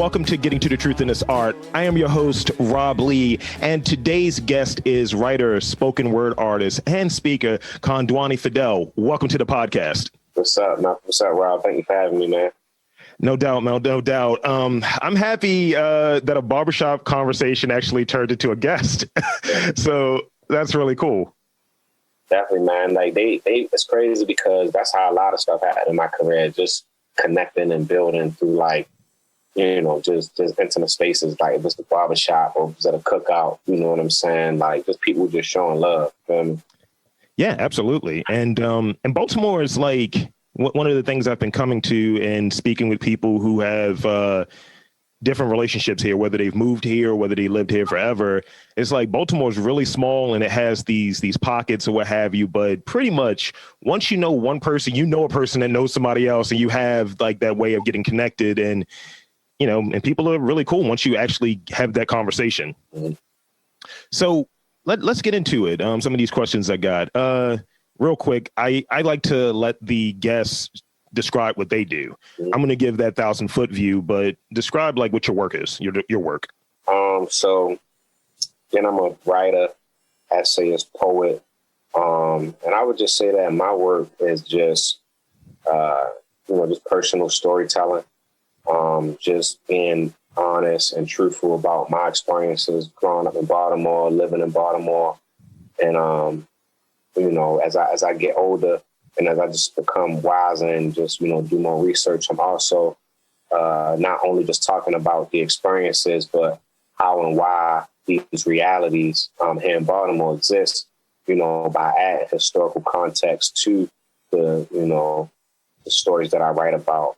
welcome to Getting to the Truth in This Art. I am your host, Rob Lee, and today's guest is writer, spoken word artist, and speaker, Kondwani Fidel. Welcome to the podcast. What's up, man? What's up, Rob? Thank you for having me, man. No doubt, Mel, no doubt. I'm happy that a barbershop conversation actually turned into a guest. So that's really cool. Definitely, man. Like it's crazy because that's how a lot of stuff happened in my career. Just connecting and building through just intimate spaces. Like if it's the barbershop or if it's at a cookout, you know what I'm saying? Like just people just showing love. Yeah, absolutely. And Baltimore is like one of the things I've been coming to and speaking with people who have different relationships here, whether they've moved here or whether they lived here forever. It's like Baltimore is really small and it has these pockets or what have you. But pretty much once you know one person, you know a person that knows somebody else, and you have like that way of getting connected. And, you know, and people are really cool once you actually have that conversation. Mm-hmm. So let's get into it. Some of these questions I got real quick. I like to let the guests describe what they do. I'm going to give that 1,000-foot view, but describe like what your work is, your work. So then I'm a writer, essayist, poet. And I would just say that my work is just, just personal storytelling. Just being honest and truthful about my experiences growing up in Baltimore, living in Baltimore. And, as I get older, and as I just become wiser and just, do more research, I'm also not only just talking about the experiences, but how and why these realities here in Baltimore exist, by adding historical context to the stories that I write about.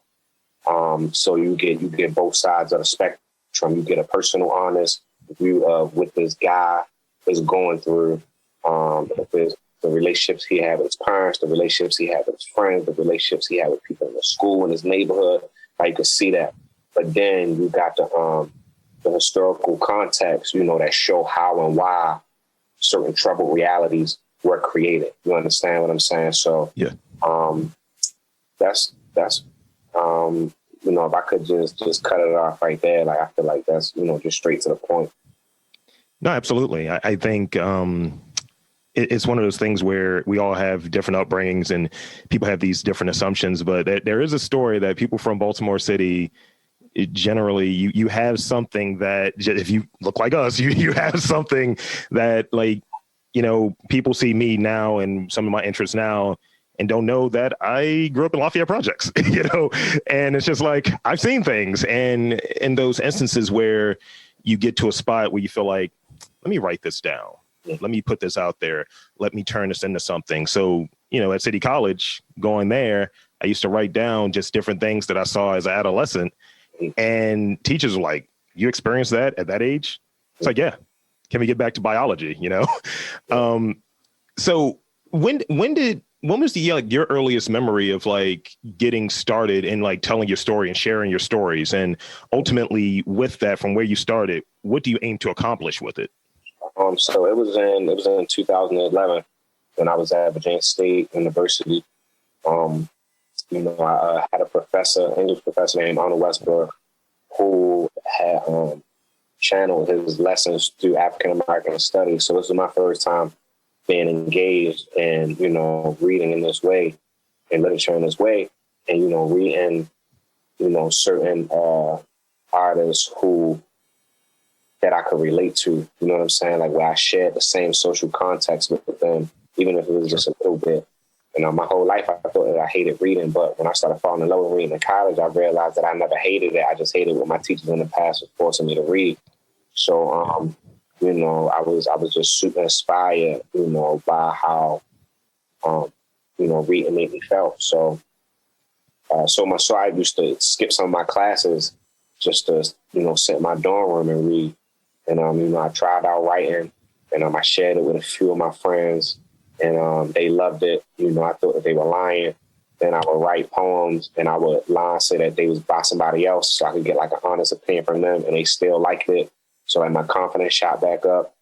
So you get both sides of the spectrum. You get a personal, honest view of what this guy is going through. If it's the relationships he had with his parents, the relationships he had with his friends, the relationships he had with people in the school, in his neighborhood. Like you could see that. But then you got the historical context, that show how and why certain troubled realities were created. You understand what I'm saying? So yeah, that's if I could just cut it off right there, like I feel like that's just straight to the point. No, absolutely. I think it's one of those things where we all have different upbringings and people have these different assumptions, but there is a story that people from Baltimore City, generally you have something that if you look like us, you have something that people see me now and some of my interests now and don't know that I grew up in Lafayette Projects, and it's just like, I've seen things. And in those instances where you get to a spot where you feel like, let me write this down. Let me put this out there. Let me turn this into something. So, at City College, going there, I used to write down just different things that I saw as an adolescent. And teachers were like, you experienced that at that age? It's like, yeah. Can we get back to biology, So when was your earliest memory of like getting started and telling your story and sharing your stories? And ultimately with that, from where you started, what do you aim to accomplish with it? So it was in 2011 when I was at Virginia State University. I had a English professor named Arnold Westbrook, who had channeled his lessons through African American studies. So this was my first time being engaged in, reading in this way, and literature in this way, and, reading, certain artists that I could relate to, you know what I'm saying? Like where I shared the same social context with them, even if it was just a little bit. My whole life I thought that I hated reading, but when I started falling in love with reading in college, I realized that I never hated it. I just hated what my teachers in the past was forcing me to read. So, I was just super inspired, by how, reading made me feel. So much so I used to skip some of my classes just to, sit in my dorm room and read. And, I tried out writing, and I shared it with a few of my friends, and they loved it. I thought that they were lying. Then I would write poems, and I would lie, say that they was by somebody else so I could get like an honest opinion from them, and they still liked it. So my confidence shot back up.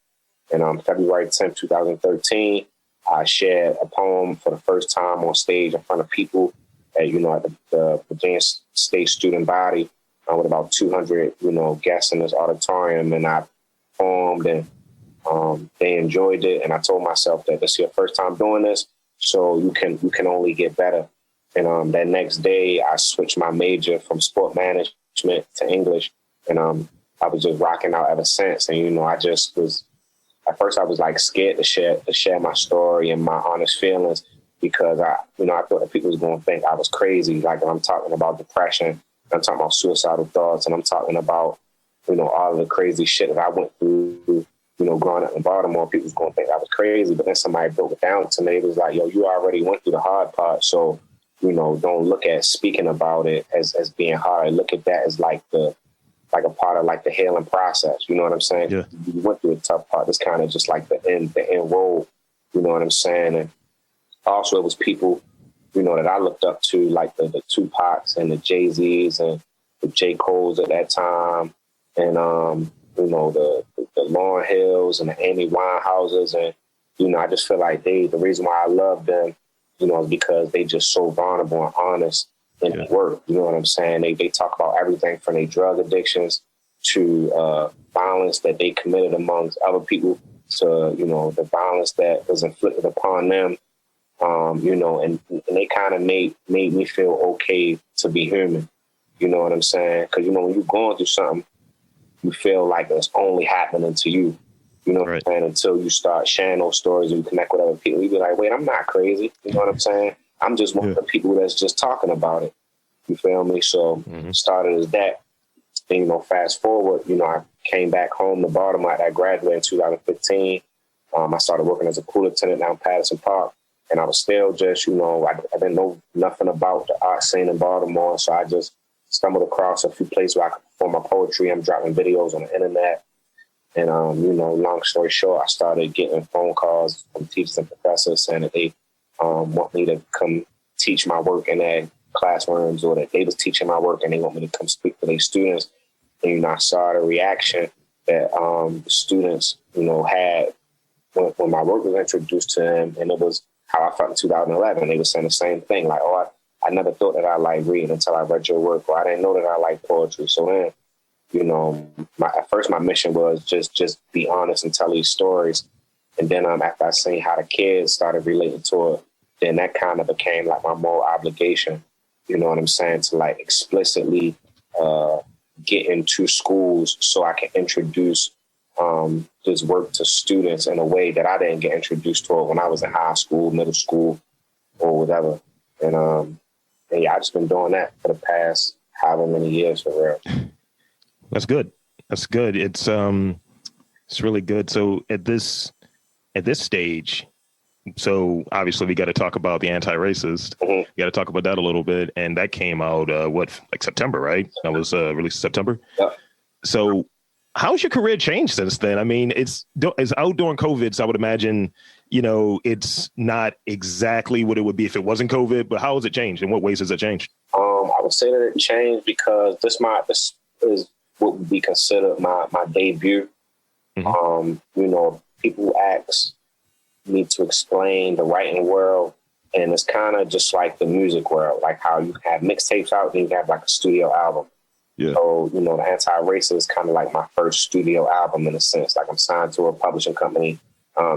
And on February 10th, 2013, I shared a poem for the first time on stage in front of people at, at the Virginia State student body. with about 200, guests in this auditorium, and I performed, and they enjoyed it. And I told myself that this is your first time doing this, so you can only get better. And that next day, I switched my major from sport management to English, and I was just rocking out ever since. And I just was, at first I was like scared to share my story and my honest feelings, because I thought that people was going to think I was crazy. Like, I'm talking about depression, I'm talking about suicidal thoughts, and I'm talking about all of the crazy shit that I went through. Growing up in Baltimore, people was going to think I was crazy. But then somebody broke it down to me. It was like, yo, you already went through the hard part, so don't look at speaking about it as being hard. Look at that as like a part of like the healing process. You know what I'm saying? Yeah. You went through a tough part. It's kind of just like the end road. You know what I'm saying? And also, it was people, that I looked up to, like the Tupacs and the Jay-Z's and the J. Cole's at that time, and the Lauryn Hills and the Amy Winehouses, and I just feel like the reason why I love them, is because they just so vulnerable and honest in their work. You know what I'm saying? They talk about everything from their drug addictions to violence that they committed amongst other people, to the violence that was inflicted upon them. And they kind of made me feel okay to be human. You know what I'm saying? Because when you're going through something, you feel like it's only happening to you. You know what I'm saying? Until you start sharing those stories and you connect with other people, you be like, wait, I'm not crazy. You know what I'm saying? I'm just one of the people that's just talking about it. You feel me? So started as that. And, fast forward, I came back home to Baltimore. I graduated in 2015. I started working as a pool attendant down Patterson Park. And I was still just, I didn't know nothing about the art scene in Baltimore. So I just stumbled across a few places where I could perform my poetry. I'm dropping videos on the internet. And, long story short, I started getting phone calls from teachers and professors saying that they want me to come teach my work in their classrooms, or that they was teaching my work and they want me to come speak to their students. And, I saw the reaction that the students, had when my work was introduced to them. And it was how I felt in 2011. They were saying the same thing, like, oh, I never thought that I liked reading until I read your work, or I didn't know that I liked poetry. So then, at first my mission was just be honest and tell these stories. And then after I seen how the kids started relating to it, then that kind of became like my moral obligation, you know what I'm saying, to like explicitly get into schools so I can introduce this work to students in a way that I didn't get introduced to it when I was in high school, middle school, or whatever. And yeah, I've just been doing that for the past however many years, for real. That's good. That's good. It's really good. So at this stage, so obviously we got to talk about the anti-racist. Mm-hmm. We got to talk about that a little bit. And that came out, September, right? That was released in September. Yep. So how's your career changed since then? I mean, it's out during COVID, so I would imagine, it's not exactly what it would be if it wasn't COVID, but how has it changed? In what ways has it changed? I would say that it changed because this is what would be considered my debut. Mm-hmm. People ask me to explain the writing world, and it's kind of just like the music world, like how you have mixtapes out, then you have like a studio album. Yeah. So, the Anti-Racist is kind of like my first studio album in a sense. Like I'm signed to a publishing company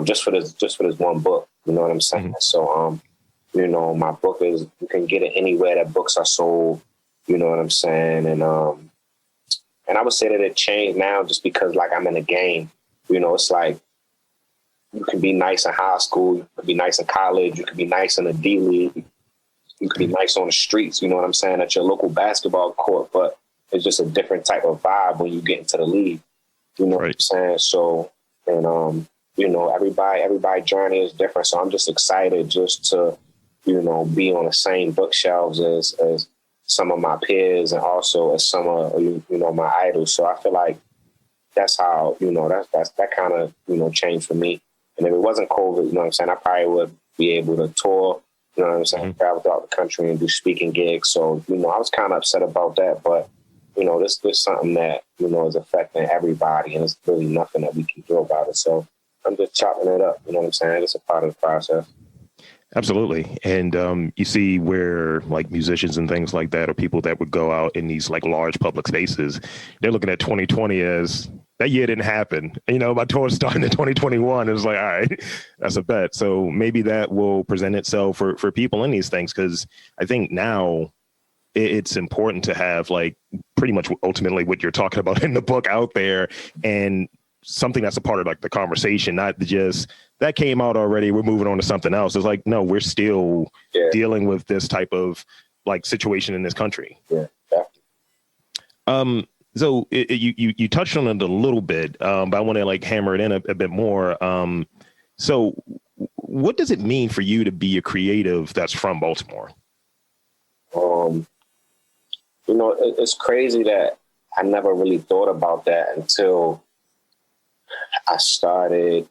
just for this one book. You know what I'm saying? Mm-hmm. So, my book is, you can get it anywhere that books are sold. You know what I'm saying? And I would say that it changed now just because like I'm in a game. It's like you can be nice in high school, you can be nice in college, you can be nice in the D League, you can be nice on the streets, you know what I'm saying, at your local basketball court, but it's just a different type of vibe when you get into the league. You know what I'm saying? So, and everybody journey is different. So I'm just excited just to, be on the same bookshelves as some of my peers and also as some of, my idols. So I feel like that's how, that kind of, changed for me. And if it wasn't COVID, you know what I'm saying, I probably would be able to tour, you know what I'm saying, mm-hmm. travel throughout the country and do speaking gigs. So, I was kind of upset about that, but, this is something that, is affecting everybody, and it's really nothing that we can do about it. So I'm just chopping it up, you know what I'm saying? It's a part of the process. Absolutely. And you see where like musicians and things like that, or people that would go out in these like large public spaces, they're looking at 2020 as that year didn't happen. You know, my tour starting in 2021. It was like, all right, that's a bet. So maybe that will present itself for people in these things. Cause I think now it's important to have like pretty much ultimately what you're talking about in the book out there, and something that's a part of like the conversation, not just that came out already, we're moving on to something else. It's like, no, we're still dealing with this type of like situation in this country. Yeah. So you touched on it a little bit, but I want to like hammer it in a bit more. So what does it mean for you to be a creative that's from Baltimore? You know, it's crazy that I never really thought about that until I started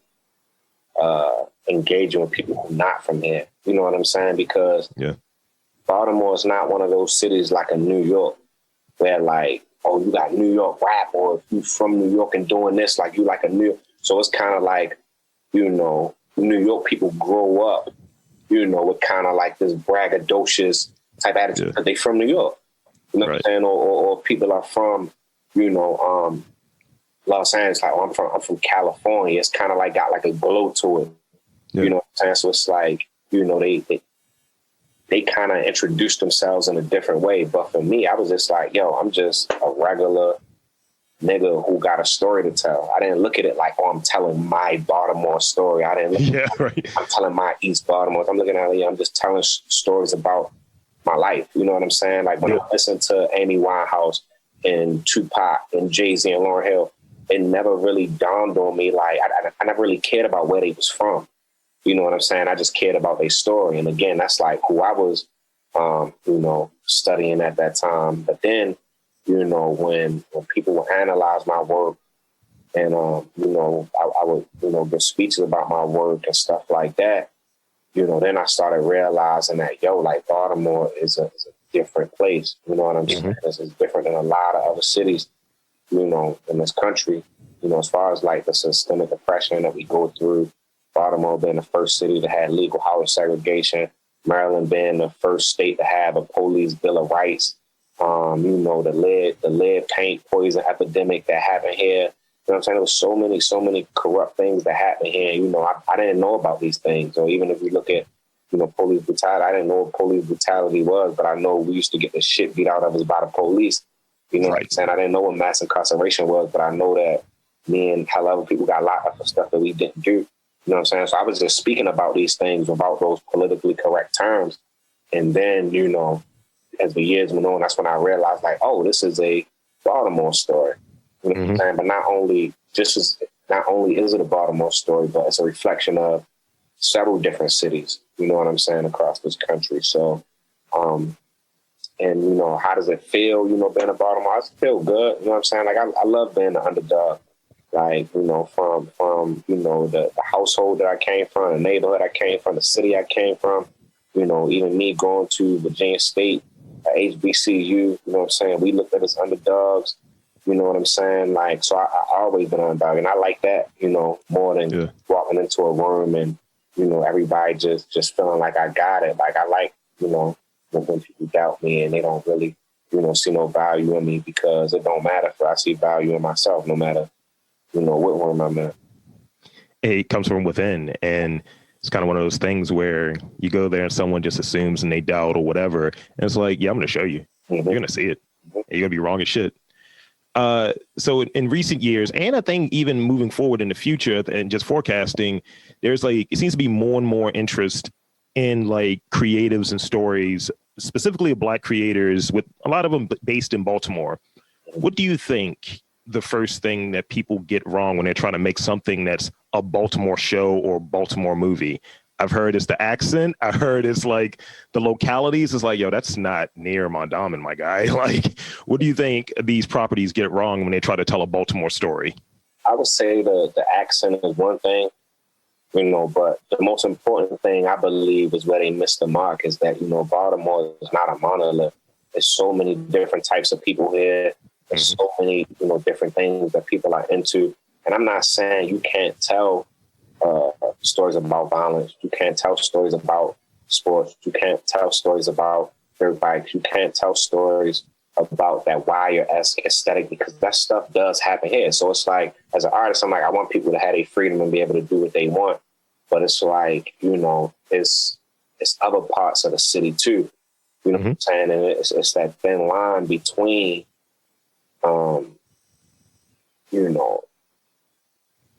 engaging with people who are not from here. You know what I'm saying? Because Baltimore is not one of those cities like a New York where like, oh, you got New York rap, or if you from New York and doing this, like you like a New York. So it's kind of like, you know, New York people grow up, you know, with kind of like this braggadocious type attitude because they from New York. You know what I'm saying? Or people are from, you know, Los Angeles, like, oh, I'm from California. It's kind of like got like a glow to it. You know what I'm saying? So it's like, you know, they kind of introduced themselves in a different way. But for me, I was just like, yo, I'm just a regular nigga who got a story to tell. I didn't look at it like, oh, I'm telling my Baltimore story. I didn't look at it, I'm telling my East Baltimore. I'm looking at it, I'm just telling stories about my life. You know what I'm saying? Like when I listen to Amy Winehouse and Tupac and Jay-Z and Lauryn Hill, it never really dawned on me. Like I never really cared about where they was from. You know what I'm saying? I just cared about their story. And again, that's like who I was, you know, studying at that time. But then, you know, when people would analyze my work and, you know, I would, you know, give speeches about my work and stuff like that, you know, then I started realizing that, yo, like Baltimore is a different place. You know what I'm saying? It's different than a lot of other cities, you know, in this country. You know, as far as like the systemic oppression that we go through, Baltimore being the first city to have legal housing segregation, Maryland being the first state to have a police bill of rights, you know, the lead paint poison epidemic that happened here. You know what I'm saying? There was so many corrupt things that happened here. You know, I didn't know about these things. Or even if we look at, you know, police brutality, I didn't know what police brutality was, but I know we used to get the shit beat out of us by the police. You know what I'm saying? I didn't know what mass incarceration was, but I know that me and however people got locked up for stuff that we didn't do. You know what I'm saying? So I was just speaking about these things, about those politically correct terms. And then, you know, as the years went on, that's when I realized, like, oh, this is a Baltimore story. You know what I'm saying? But not only is it a Baltimore story, but it's a reflection of several different cities, you know what I'm saying, across this country. So, and, you know, how does it feel, you know, being a Baltimore? I feel good. You know what I'm saying? Like, I love being the underdog. Like, you know, from you know, the household that I came from, the neighborhood I came from, the city I came from, you know, even me going to Virginia State, HBCU, you know what I'm saying? We looked at us underdogs, you know what I'm saying? Like, so I always been an underdog, and I like that, you know, more than walking into a room and, you know, everybody just feeling like I got it. Like, I like, you know, when people doubt me and they don't really, you know, see no value in me, because it don't matter if I see value in myself, no matter, you know, what room I'm in. It comes from within, and it's kind of one of those things where you go there and someone just assumes and they doubt or whatever. And it's like, yeah, I'm going to show you. You're going to see it. You're going to be wrong as shit. So in recent years, and I think even moving forward in the future and just forecasting, there's like, it seems to be more and more interest in like creatives and stories, specifically of Black creators, with a lot of them based in Baltimore. What do you think the first thing that people get wrong when they're trying to make something that's a Baltimore show or Baltimore movie? I've heard it's the accent. I heard it's like the localities. It's like, yo, that's not near Mondawmin, my guy. Like, what do you think these properties get wrong when they try to tell a Baltimore story? I would say the accent is one thing, you know, but the most important thing I believe is where they missed the mark is that, you know, Baltimore is not a monolith. There's so many different types of people here. There's so many, you know, different things that people are into. And I'm not saying you can't tell stories about violence. You can't tell stories about sports. You can't tell stories about dirt bikes. You can't tell stories about that wire-esque aesthetic because that stuff does happen here. So it's like, as an artist, I'm like, I want people to have their freedom and be able to do what they want. But it's like, you know, it's other parts of the city too. You know what I'm saying? And it's that thin line between, you know,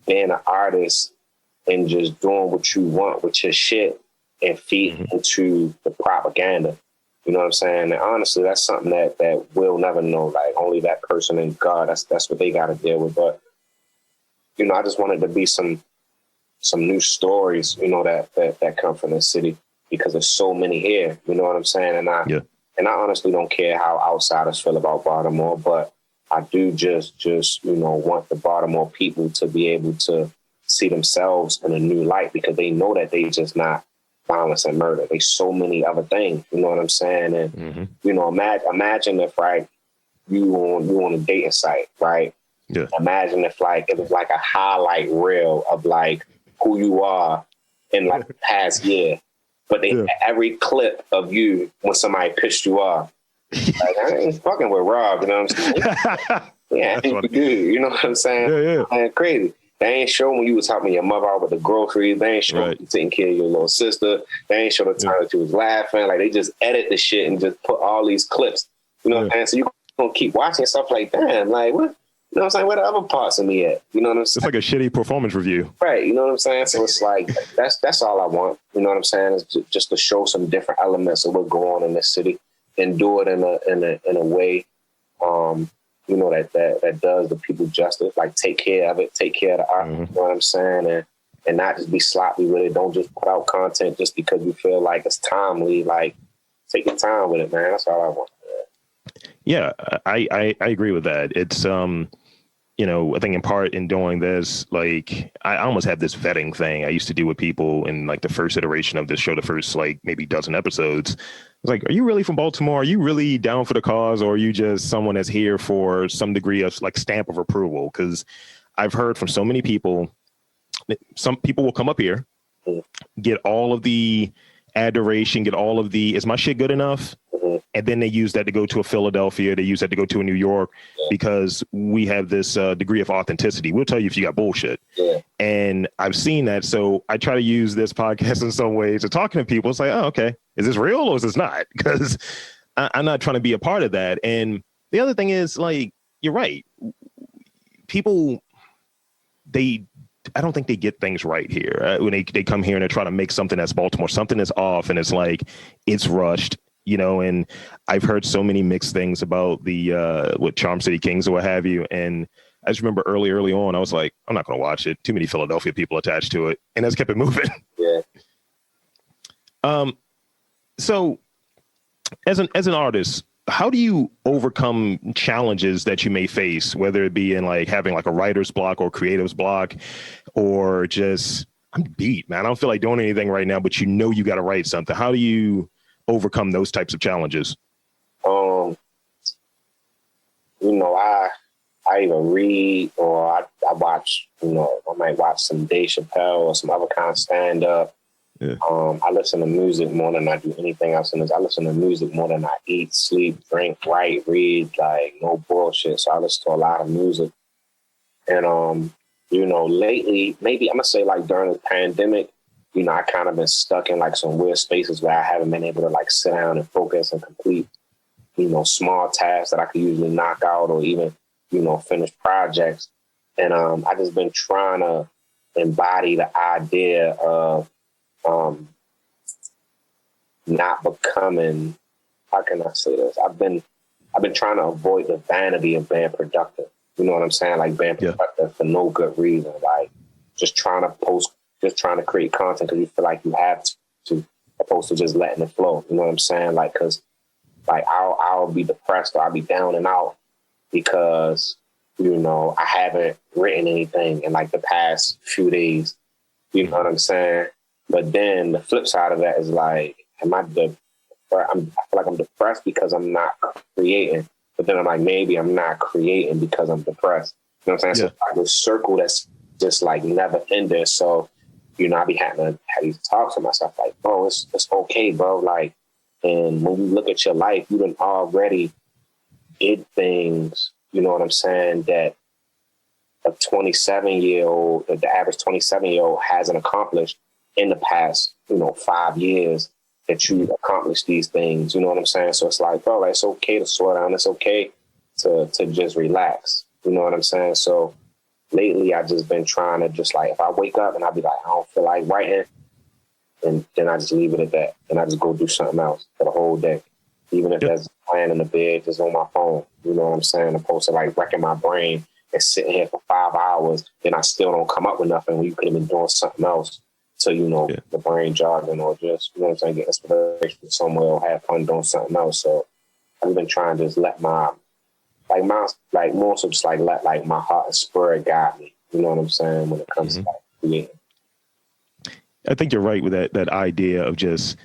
being an artist and just doing what you want with your shit and feed into the propaganda. You know what I'm saying? And honestly, that's something that we'll never know. Like, only that person and God, that's what they got to deal with. But, you know, I just wanted to be some new stories, you know, that come from the city because there's so many here. You know what I'm saying? And I honestly don't care how outsiders feel about Baltimore, but I do just, you know, want the Baltimore people to be able to see themselves in a new light because they know that they just not violence and murder. There's so many other things, you know what I'm saying? And, you know, imagine if, right, you on a dating site, right? Yeah. Imagine if, like, it was like a highlight reel of, like, who you are in, like, the past year. But they had every clip of you when somebody pissed you off. Like, I ain't fucking with Rob, you know what I'm saying? Yeah, dude, you know what I'm saying? Yeah. Man, crazy. They ain't showing when you was helping your mother out with the groceries. They ain't showing you taking care of your little sister. They ain't show the time that you was laughing. Like, they just edit the shit and just put all these clips. You know what I'm saying? So you gonna keep watching stuff like, damn, like, what? You know what I'm saying? Where the other parts of me at? You know what I'm saying? It's like a shitty performance review. Right. You know what I'm saying? So it's like, that's all I want. You know what I'm saying? Is just to show some different elements of what go on in this city and do it in a way, you know, that does the people justice, like take care of it, take care of the art, you know what I'm saying? And not just be sloppy with it. Don't just put out content just because you feel like it's timely. Like, take your time with it, man. That's all I want. Yeah, I agree with that. It's, you know, I think in part in doing this, like, I almost have this vetting thing I used to do with people in, like, the first iteration of this show, the first, like, maybe dozen episodes. It's like, are you really from Baltimore? Are you really down for the cause? Or are you just someone that's here for some degree of, like, stamp of approval? Because I've heard from so many people, some people will come up here, get all of the adoration, get all of the, is my shit good enough? And then they use that to go to a Philadelphia. They use that to go to a New York because we have this degree of authenticity. We'll tell you if you got bullshit. Yeah. And I've seen that. So I try to use this podcast in some ways to talking to people. It's like, oh, okay. Is this real or is this not? Because I'm not trying to be a part of that. And the other thing is, like, you're right. People, I don't think they get things right here. When they come here and they try to make something that's Baltimore, something that's off, and it's like, it's rushed. You know, and I've heard so many mixed things about the what Charm City Kings or what have you. And I just remember early on, I was like, I'm not going to watch it. Too many Philadelphia people attached to it. And that's kept it moving. Yeah. So as an artist, how do you overcome challenges that you may face, whether it be in, like, having, like, a writer's block or creative's block, or just, I'm beat, man. I don't feel like doing anything right now, but you know you got to write something. How do you overcome those types of challenges? You know, I either read or I watch, you know, I might watch some Dave Chappelle or some other kind of stand up. Yeah. I listen to music more than I do anything else in this. I listen to music more than I eat, sleep, drink, write, read, like, no bullshit. So I listen to a lot of music. And, you know, lately, maybe I'm gonna say, like, during the pandemic, you know, I kind of been stuck in, like, some weird spaces where I haven't been able to, like, sit down and focus and complete, you know, small tasks that I could usually knock out or even, you know, finish projects. And I just been trying to embody the idea of not becoming, how can I say this? I've been trying to avoid the vanity of being productive. You know what I'm saying? Like, being productive for no good reason. Like, just trying to create content because you feel like you have to, opposed to just letting it flow. You know what I'm saying? Like, because, like, I'll be depressed or I'll be down and out because, you know, I haven't written anything in, like, the past few days. You know what I'm saying? But then the flip side of that is, like, I feel like I'm depressed because I'm not creating. But then I'm like, maybe I'm not creating because I'm depressed. You know what I'm saying? Yeah. So, like, a circle that's just, like, never ending. So, I be having to have these talks with myself like, bro, it's okay, bro. Like, and when you look at your life, you done already did things, you know what I'm saying, that a 27-year-old, the average 27-year-old hasn't accomplished in the past, 5 years that you accomplished these things. You know what I'm saying? So it's like, bro, like, it's okay to slow down. It's okay to just relax. You know what I'm saying? So lately I just been trying to just like, if I wake up and I be like, I don't feel like writing, and then I just leave it at that. And I just go do something else for the whole day. Even if that's playing in the bed, just on my phone. You know what I'm saying? Opposed to like wrecking my brain and sitting here for 5 hours, then I still don't come up with nothing when you could have been doing something else to, the brain jogging or just, you know what I'm saying, get inspiration somewhere or have fun doing something else. So I've been trying to just let more so just like let like my heart and spirit guide me. You know what I'm saying? When it comes to like creating. I think you're right with that idea of just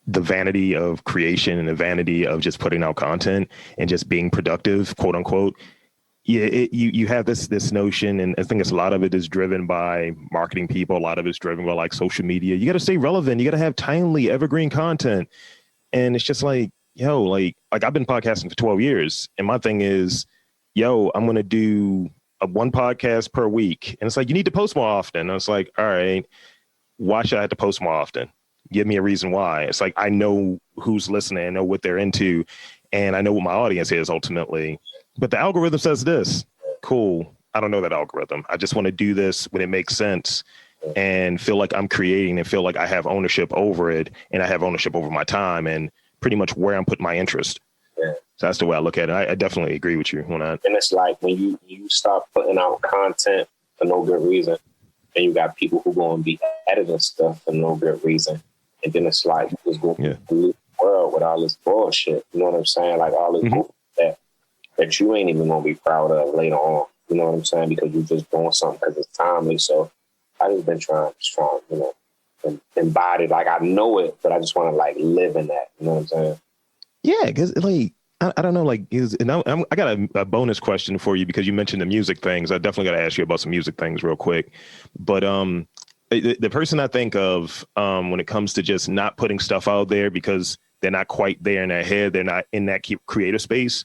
the vanity of creation and the vanity of just putting out content and just being productive, quote unquote. Yeah, you have this notion, and I think it's a lot of it is driven by marketing people. A lot of it's driven by like social media. You got to stay relevant. You got to have timely, evergreen content. And it's just like, like I've been podcasting for 12 years. And my thing is, I'm going to do one podcast per week. And it's like, you need to post more often. And it's like, all right, why should I have to post more often? Give me a reason why. It's like, I know who's listening, I know what they're into, and I know what my audience is ultimately. But the algorithm says this. Cool. I don't know that algorithm. I just want to do this when it makes sense and feel like I'm creating and feel like I have ownership over it, and I have ownership over my time and pretty much where I'm putting my interest. Yeah. So that's the way I look at it. I definitely agree with you on that. And it's like when you start putting out content for no good reason, and you got people who go and be editing stuff for no good reason. And then it's like, you just go through the world with all this bullshit. You know what I'm saying? Like all this bullshit that you ain't even going to be proud of later on. You know what I'm saying? Because you're just doing something because it's timely. So I just been trying, embody, like I know it, but I just want to like live in that. You know what I'm saying? Yeah, because like, I don't know, like, I got a bonus question for you because you mentioned the music things. I definitely got to ask you about some music things real quick. But the person I think of when it comes to just not putting stuff out there because they're not quite there in their head, they're not in that creative space.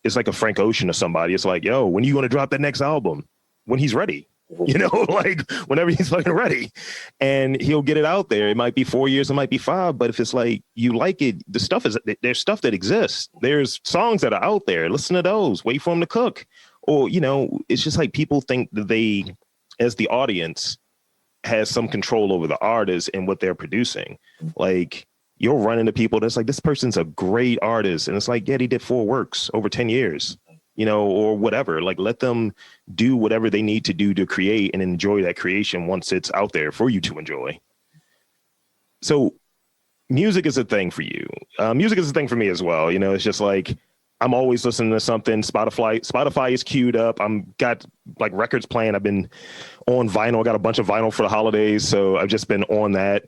It's like a Frank Ocean or somebody. It's like, when are you going to drop that next album? When he's ready. Like whenever he's fucking ready, and he'll get it out there. It might be 4 years, it might be 5, but if it's like you like it, there's stuff that exists. There's songs that are out there. Listen to those. Wait for them to cook. Or it's just like people think that they, as the audience, has some control over the artist and what they're producing. Like you'll run into people that's like, this person's a great artist, and it's like, yeah, he did 4 works over 10 years. Or whatever, like let them do whatever they need to do to create and enjoy that creation once it's out there for you to enjoy. So music is a thing for you. Music is a thing for me as well. It's just like, I'm always listening to something. Spotify is queued up. I'm got like records playing. I've been on vinyl. I got a bunch of vinyl for the holidays. So I've just been on that.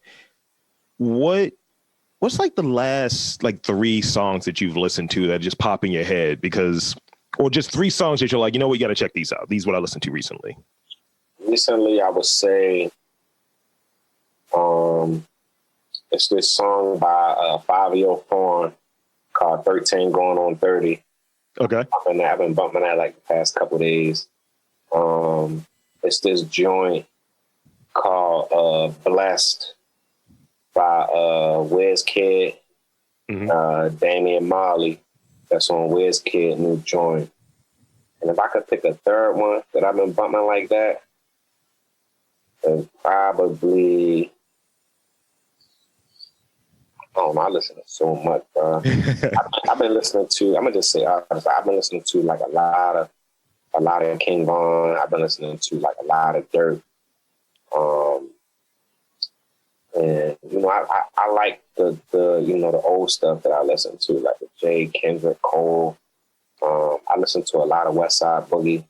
What's like the last like 3 songs that you've listened to that just pop in your head or just 3 songs that you're like, you got to check these out. These are what I listened to recently. Recently, I would say it's this song by 5-year Fawn called 13 Going on 30. Okay. I've been bumping that like the past couple of days. It's this joint called Blessed by WizKid, Damian Marley. That's on WizKid new joint. And if I could pick a third one that I've been bumping like that, then probably, I listen to so much, bro. I've been listening to, I'm gonna just say, I've been listening to like a lot of King Von. I've been listening to like a lot of Dirt. And I like the the old stuff that I listen to, like the Jay, Kendrick, Cole. I listen to a lot of West Side Boogie.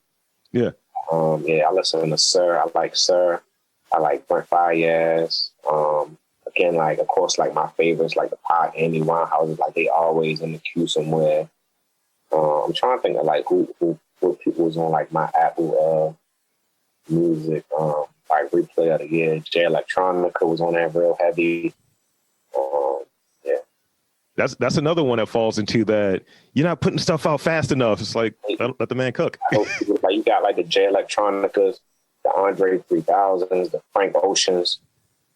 Yeah. I listen to Sir. I like Sir. I like Brent Fayez. Again, like of course, like my favorites, like the Pac, Amy Winehouse, like they always in the queue somewhere. I'm trying to think of like who people was on like my Apple Music. like replay of the year. J Electronica was on that real heavy. Yeah. That's another one that falls into that you're not putting stuff out fast enough. It's like, let the man cook. Like you got like the J Electronicas, the Andre 3000s, the Frank Oceans.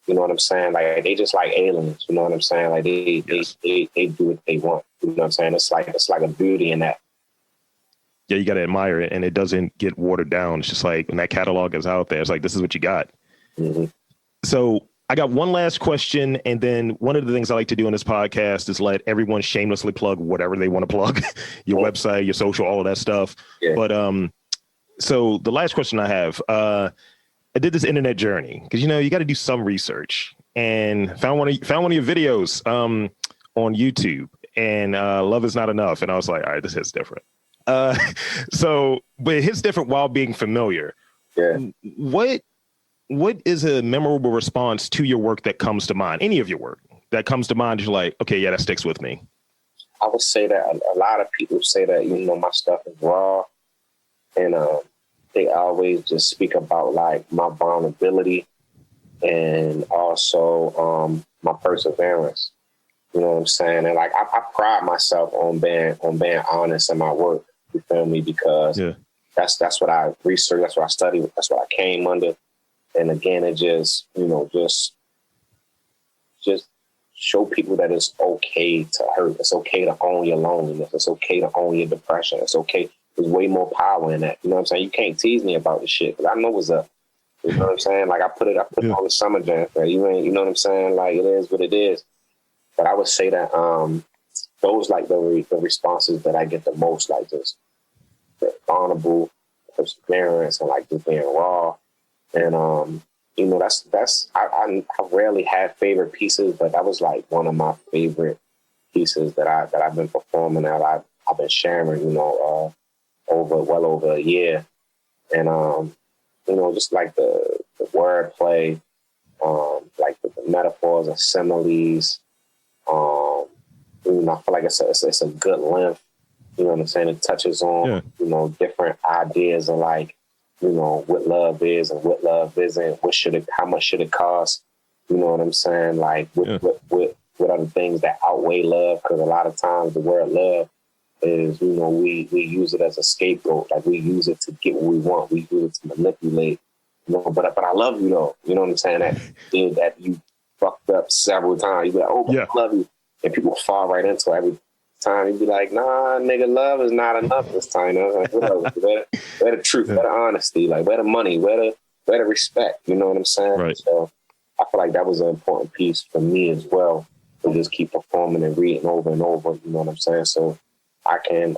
You know what I'm saying? Like they just like aliens. You know what I'm saying? Like they do what they want. You know what I'm saying? It's like a beauty in that. Yeah, you got to admire it, and it doesn't get watered down. It's just like when that catalog is out there, it's like, this is what you got. Mm-hmm. So I got one last question, and then one of the things I like to do on this podcast is let everyone shamelessly plug whatever they want to plug, your website, your social, all of that stuff. Yeah. But so the last question I have, I did this internet journey because, you know, you got to do some research, and found one of your videos on YouTube, and Love Is Not Enough. And I was like, all right, this hits different. But it hits different while being familiar. Yeah. What is a memorable response to your work that comes to mind? Any of your work that comes to mind, you're like, okay, yeah, that sticks with me. I would say that a lot of people say that, you know, my stuff is raw, and they always just speak about like my vulnerability and also my perseverance. You know what I'm saying? And like I pride myself on being honest in my work. You feel me? Because that's what I researched, that's what I studied, that's what I came under. And again, it just, you know, just show people that it's okay to hurt. It's okay to own your loneliness. It's okay to own your depression. It's okay. There's way more power in that. You know what I'm saying? You can't tease me about this shit because I know what's up. You know what I'm saying? Like I put on the summer jam. You know what I'm saying? Like it is what it is. But I would say that those like the responses that I get the most, like just the vulnerable, perseverance, and like just being raw. And you know, that's I rarely have favorite pieces, but that was like one of my favorite pieces that I've been performing, that I've been sharing, you know, well over a year. And you know, just like the wordplay, like the metaphors and similes. You know, I feel like it's a good length. You know what I'm saying? It touches on, you know, different ideas of like, you know, what love is and what love isn't. How much should it cost? You know what I'm saying? Like what are the things that outweigh love? Because a lot of times the word love is, you know, we use it as a scapegoat. Like we use it to get what we want. We use it to manipulate. You know, but I love you though. You know what I'm saying? That you fucked up several times. You be like, oh, I love you. And people fall right into it every time. You be like, nah, nigga, love is not enough this time. You know? Like, where the truth, where the honesty, like where the money, where the respect. You know what I'm saying? Right. So I feel like that was an important piece for me as well, to just keep performing and reading over and over. You know what I'm saying? So I can,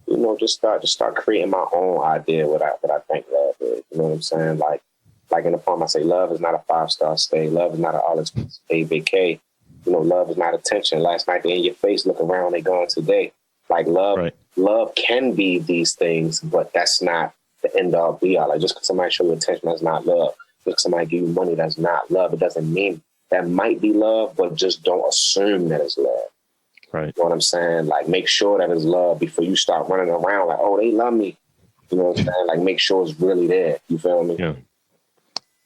you know, just start creating my own idea what I think love is. You know what I'm saying? Like in the poem, I say, love is not a 5-star stay. Love is not an all-expensive stay vacay. You know, love is not attention. Last night they in your face, look around, they gone today. Like love can be these things, but that's not the end all be all. Like just because somebody show you attention, that's not love. Just because somebody give you money, that's not love. It doesn't mean that might be love, but just don't assume that it's love. Right. You know what I'm saying? Like make sure that it's love before you start running around like, oh, they love me. You know what I'm saying? Like make sure it's really there. You feel me? Yeah.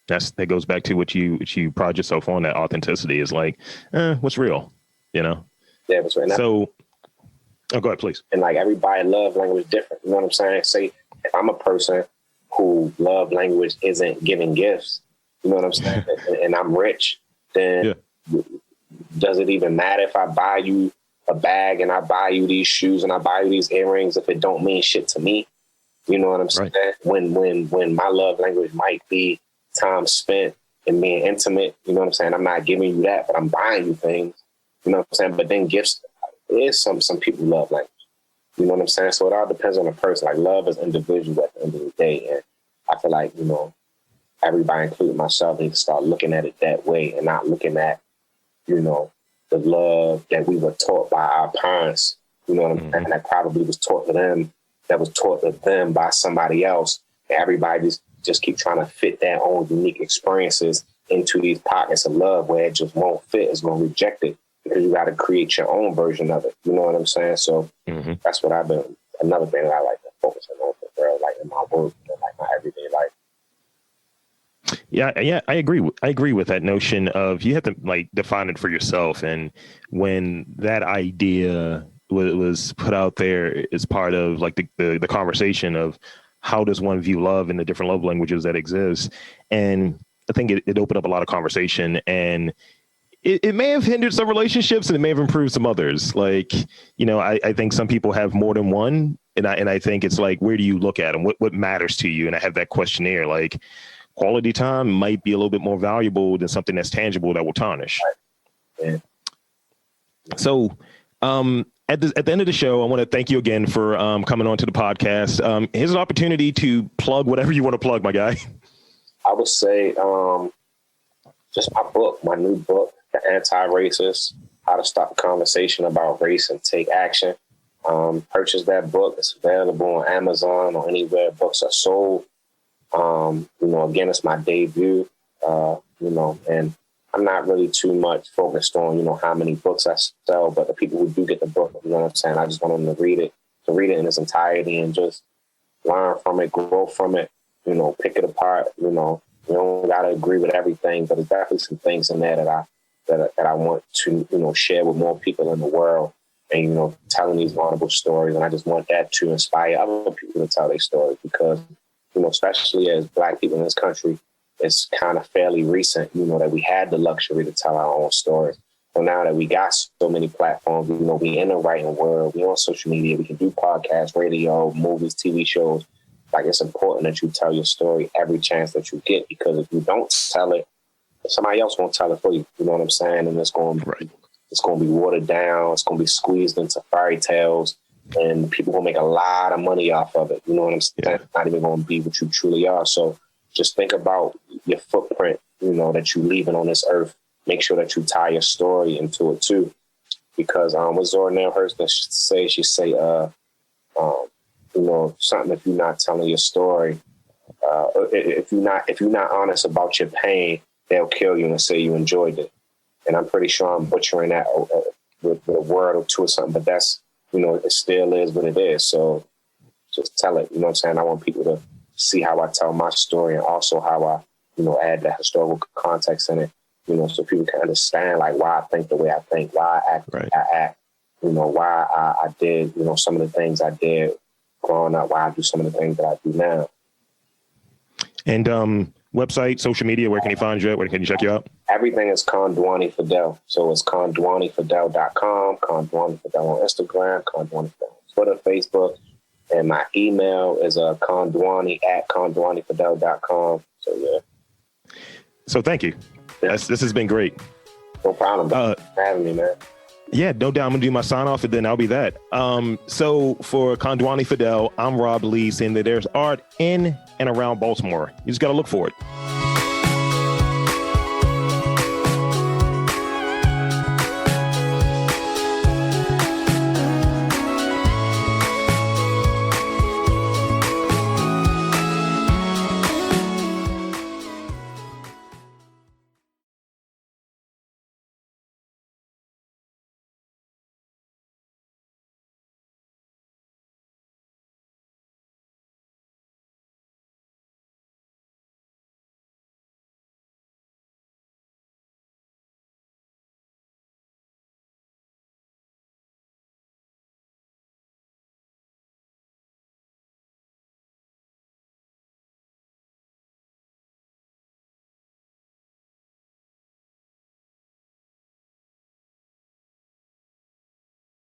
That goes back to what you pride yourself on, that authenticity is like, what's real, you know? Yeah, that's right. So, go ahead, please. And like everybody love language different. You know what I'm saying? Say if I'm a person who love language isn't giving gifts, you know what I'm saying? and I'm rich, then does it even matter if I buy you a bag and I buy you these shoes and I buy you these earrings if it don't mean shit to me? You know what I'm saying? When my love language might be time spent and being intimate, you know what I'm saying? I'm not giving you that, but I'm buying you things, you know what I'm saying? But then gifts, there's some people love language, you know what I'm saying? So it all depends on the person. Like love is individual at the end of the day. And I feel like, you know, everybody, including myself, need to start looking at it that way and not looking at, you know, the love that we were taught by our parents, you know what I'm saying? That probably was taught to them, that was taught to them by somebody else. And everybody just keep trying to fit their own unique experiences into these pockets of love where it just won't fit. It's going to reject it because you got to create your own version of it. You know what I'm saying? So that's what I've been, another thing that I like to focus on for real, like in my work, like my everyday life. Yeah, I agree. I agree with that notion of you have to like define it for yourself. And when that idea was put out there as part of like the conversation of how does one view love in the different love languages that exist, and I think it opened up a lot of conversation, and it may have hindered some relationships and it may have improved some others. Like, I think some people have more than one. And I think it's like, where do you look at them? What matters to you? And I have that questionnaire, like quality time might be a little bit more valuable than something that's tangible that will tarnish. Yeah. So, at the end of the show, I want to thank you again for coming on to the podcast. Here's an opportunity to plug whatever you want to plug, my guy. I would say just my new book, The Anti-Racist, How to Stop the Conversation About Race and Take Action. Purchase that book. It's available on Amazon or anywhere books are sold. Again, it's my debut, and I'm not really too much focused on, how many books I sell, but the people who do get the book, you know what I'm saying? I just want them to read it in its entirety and just learn from it, grow from it, pick it apart. You don't got to agree with everything, but there's definitely some things in there that I want to, share with more people in the world and, telling these vulnerable stories. And I just want that to inspire other people to tell their stories because, especially as Black people in this country, it's kind of fairly recent, that we had the luxury to tell our own stories. So now that we got so many platforms, we in the writing world, we on social media, we can do podcasts, radio, movies, TV shows. Like, it's important that you tell your story every chance that you get, because if you don't tell it, somebody else won't tell it for you. You know what I'm saying? And it's going to be watered down. It's going to be squeezed into fairy tales, and people will make a lot of money off of it. You know what I'm saying? Yeah. It's not even going to be what you truly are. So just think about your footprint, that you're leaving on this earth. Make sure that you tie your story into it too, because what Zora Neale Hurston say, something, if you're not telling your story, if you're not honest about your pain, they'll kill you and say you enjoyed it. And I'm pretty sure I'm butchering that with a word or two or something, but that's, it still is what it is. So just tell it, you know what I'm saying? I want people to see how I tell my story and also how I, add that historical context in it, so people can understand like why I think the way I think, why I act, right. I act, why I did, some of the things I did growing up, why I do some of the things that I do now. And website, social media, where can you find you at? Where can you check you out? Everything is Kondwani Fidel. So it's KondwaniFidel.com, Kondwani Fidel on Instagram, Kondwani Fidel on Twitter, Facebook. And my email is Kondwani@KondwaniFidel.com. So, yeah. So thank you. Yeah. This has been great. No problem. For having me, man. Yeah, no doubt. I'm going to do my sign off and then I'll be that. So for Kondwani Fidel, I'm Rob Lee, saying that there's art in and around Baltimore. You just got to look for it.